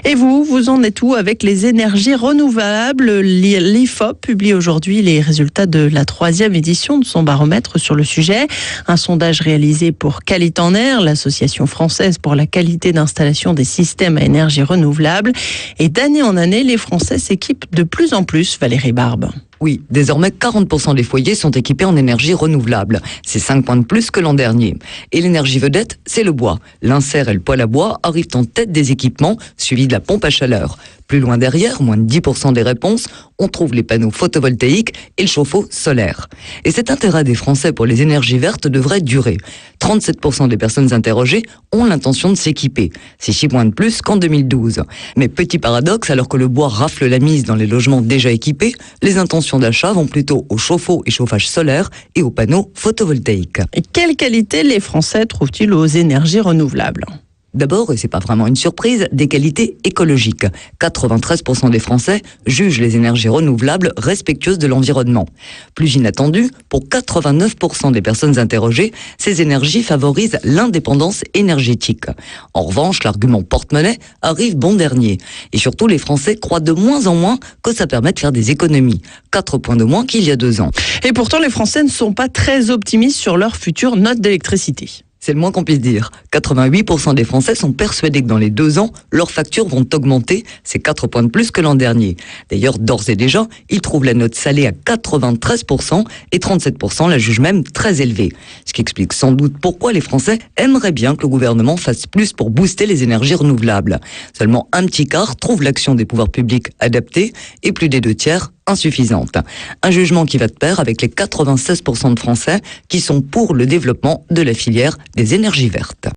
Et vous en êtes où avec les énergies renouvelables? L'IFOP publie aujourd'hui les résultats de la 3e édition de son baromètre sur le sujet. Un sondage réalisé pour Qualité en Air, l'association française pour la qualité d'installation des systèmes à énergie renouvelable. Et d'année en année, les Français s'équipent de plus en plus, Valérie Barbe. Oui, désormais 40% des foyers sont équipés en énergie renouvelable. C'est 5 points de plus que l'an dernier. Et l'énergie vedette, c'est le bois. L'insert et le poêle à bois arrivent en tête des équipements, suivis de la pompe à chaleur. Plus loin derrière, moins de 10% des réponses, on trouve les panneaux photovoltaïques et le chauffe-eau solaire. Et cet intérêt des Français pour les énergies vertes devrait durer. 37% des personnes interrogées ont l'intention de s'équiper. C'est 6 points de plus qu'en 2012. Mais petit paradoxe, alors que le bois rafle la mise dans les logements déjà équipés, les intentions d'achat vont plutôt au chauffe-eau et chauffage solaire et aux panneaux photovoltaïques. Et quelle qualité les Français trouvent-ils aux énergies renouvelables ? D'abord, et c'est pas vraiment une surprise, des qualités écologiques. 93% des Français jugent les énergies renouvelables respectueuses de l'environnement. Plus inattendu, pour 89% des personnes interrogées, ces énergies favorisent l'indépendance énergétique. En revanche, l'argument porte-monnaie arrive bon dernier. Et surtout, les Français croient de moins en moins que ça permet de faire des économies. 4 points de moins qu'il y a 2 ans. Et pourtant, les Français ne sont pas très optimistes sur leur future note d'électricité. C'est le moins qu'on puisse dire. 88% des Français sont persuadés que dans les 2 ans, leurs factures vont augmenter. C'est 4 points de plus que l'an dernier. D'ailleurs, d'ores et déjà, ils trouvent la note salée à 93% et 37% la jugent même très élevée. Ce qui explique sans doute pourquoi les Français aimeraient bien que le gouvernement fasse plus pour booster les énergies renouvelables. Seulement un petit quart trouve l'action des pouvoirs publics adaptée et plus des 2 tiers insuffisante. Un jugement qui va de pair avec les 96% de Français qui sont pour le développement de la filière des énergies vertes.